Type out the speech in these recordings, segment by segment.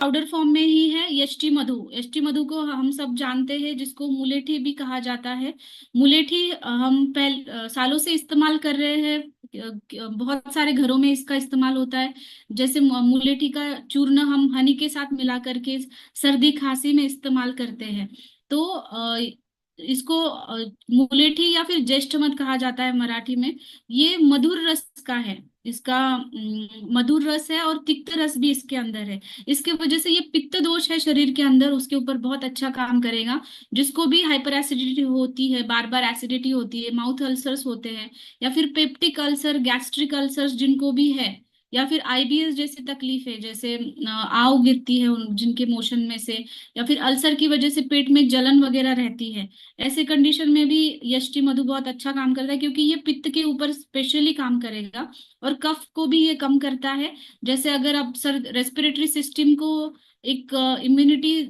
Powder form में ही है यष्टि मधु। यष्टि मधु को हम सब जानते हैं, जिसको मुलेठी भी कहा जाता है। मुलेठी हम सालों से इस्तेमाल कर रहे हैं। बहुत सारे घरों में इसका इस्तेमाल होता है। जैसे मुलेठी का चूर्ण हम हनी के साथ मिला करके सर्दी खांसी में इस्तेमाल करते हैं। तो इसको मुलेठी या फिर ज्येष्ठ मध कहा जाता है मराठी में। ये मधुर रस का है। इसका मधुर रस है और तिक्त रस भी इसके अंदर है। इसके वजह से ये पित्त दोष है शरीर के अंदर, उसके ऊपर बहुत अच्छा काम करेगा। जिसको भी हाइपर एसिडिटी होती है, बार बार एसिडिटी होती है, माउथ अल्सर्स होते हैं, या फिर पेप्टिक अल्सर, गैस्ट्रिक अल्सर्स जिनको भी है, या फिर आईबीएस जैसी तकलीफ है, जैसे आव गिरती है जिनके मोशन में से, या फिर अल्सर की वजह से पेट में जलन वगैरह रहती है, ऐसे कंडीशन में भी यष्टि मधु बहुत अच्छा काम करता है, क्योंकि ये पित्त के ऊपर स्पेशली काम करेगा। और कफ को भी ये कम करता है। जैसे अगर आप सर रेस्पिरेटरी सिस्टम को एक इम्यूनिटी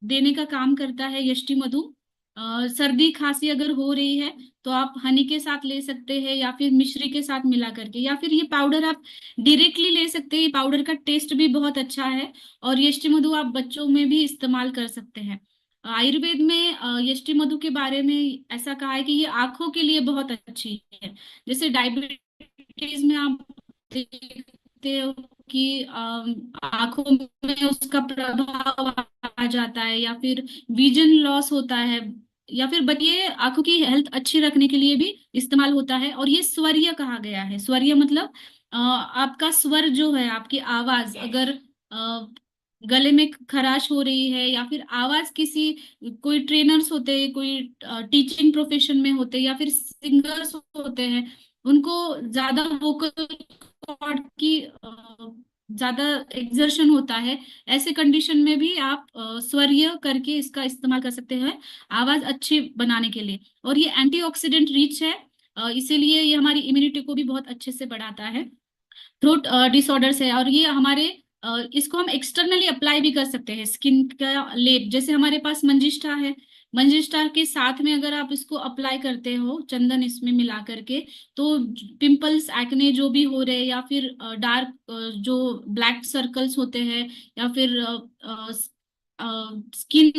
देने का काम करता है यष्टि मधु। सर्दी खांसी अगर हो रही है तो आप हनी के साथ ले सकते हैं, या फिर मिश्री के साथ मिला करके, या फिर ये पाउडर आप डायरेक्टली ले सकते हैं। ये पाउडर का टेस्ट भी बहुत अच्छा है। और यष्टि मधु आप बच्चों में भी इस्तेमाल कर सकते हैं। आयुर्वेद में यष्टि मधु के बारे में ऐसा कहा है कि ये आंखों के लिए बहुत अच्छी है। जैसे डायबिटीज में आप देखते हो कि आंखों में उसका प्रभाव आ जाता है, या फिर विजन लॉस होता है, या फिर बट ये आंखों की हेल्थ अच्छी रखने के लिए भी इस्तेमाल होता है। और ये स्वरीय कहा गया है। स्वरीय मतलब आपका स्वर जो है, आपकी आवाज अगर गले में खराश हो रही है, या फिर आवाज किसी, कोई ट्रेनर्स होते हैं, कोई टीचिंग प्रोफेशन में होते हैं, या फिर सिंगर्स होते हैं, उनको ज्यादा वोकल कॉर्ड की ज्यादा एक्सर्शन होता है। ऐसे कंडीशन में भी आप स्वरीय करके इसका इस्तेमाल कर सकते हैं आवाज अच्छी बनाने के लिए। और ये एंटीऑक्सीडेंट रिच है, इसीलिए ये हमारी इम्यूनिटी को भी बहुत अच्छे से बढ़ाता है। थ्रोट डिसऑर्डर्स है, और ये हमारे इसको हम एक्सटर्नली अप्लाई भी कर सकते हैं। स्किन का लेप, जैसे हमारे पास मंजिष्ठा है, मंजिष्ठा के साथ में अगर आप इसको अप्लाई करते हो चंदन इसमें मिला करके, तो पिंपल्स एक्ने जो भी हो रहे, या फिर डार्क जो ब्लैक सर्कल्स होते हैं, या फिर स्किन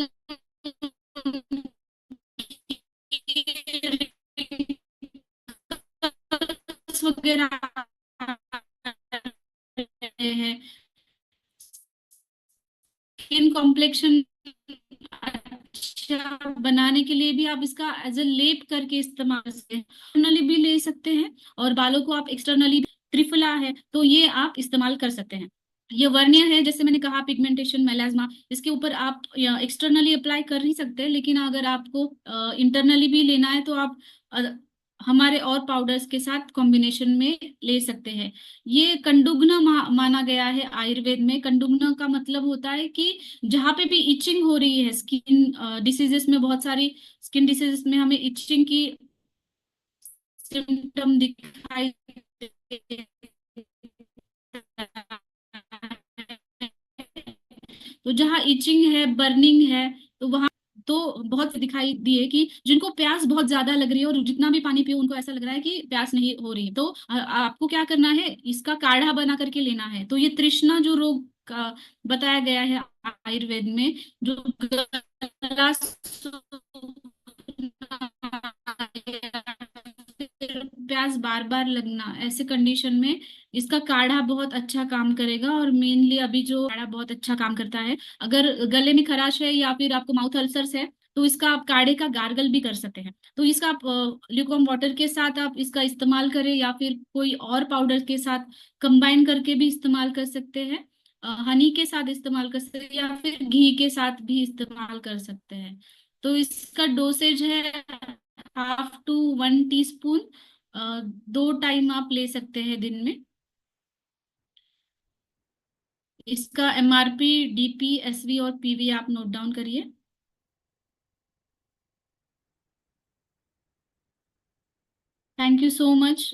वगैरह हैं, स्किन कॉम्प्लेक्शन अच्छा बनाने के लिए भी आप इसका एज ए लेप करके इस्तेमाल कर सकते हैं। इंटरनली भी ले सकते हैं, और बालों को आप एक्सटर्नली, त्रिफला है तो ये आप इस्तेमाल कर सकते हैं। ये वर्नियर है, जैसे मैंने कहा, पिगमेंटेशन, मेलाज्मा, इसके ऊपर आप एक्सटर्नली अप्लाई कर ही सकते हैं, लेकिन अगर आपको इंटरनली भी लेना है तो आप हमारे और पाउडर्स के साथ कॉम्बिनेशन में ले सकते हैं। ये कंडुग्न माना गया है आयुर्वेद में। कंडुग्न का मतलब होता है कि जहाँ पे भी इचिंग हो रही है, स्किन डिसीजेस में, बहुत सारी स्किन डिसीजेस में हमें इचिंग की सिम्टम दिखाई तो जहाँ इचिंग है, बर्निंग है, तो वहां तो बहुत दिखाई दिए कि जिनको प्यास बहुत ज्यादा लग रही है, और जितना भी पानी पियो उनको ऐसा लग रहा है कि प्यास नहीं हो रही, तो आपको क्या करना है, इसका काढ़ा बना करके लेना है। तो ये तृष्णा जो रोग का बताया गया है आयुर्वेद में, जो गला प्यास बार बार लगना, ऐसे कंडीशन में इसका काढ़ा बहुत अच्छा काम करेगा। और मेनली अभी जो काढ़ा बहुत अच्छा काम करता है, अगर गले में खराश है या फिर आपको माउथ अल्सर्स है, तो इसका आप काढ़े का गार्गल भी कर सकते हैं। तो इसका आप ल्यूकवार्म वाटर के साथ आप इसका इस्तेमाल करें, या फिर कोई और पाउडर के साथ कंबाइन करके भी इस्तेमाल कर सकते हैं। हनी के साथ इस्तेमाल कर सकते हैं, या फिर घी के साथ भी इस्तेमाल कर सकते हैं। तो इसका डोसेज है 1/2 टीस्पून। 2 टाइम आप ले सकते हैं दिन में। इसका एमआरपी, डीपी, एसवी और पीवी आप नोट डाउन करिए। Thank you so much.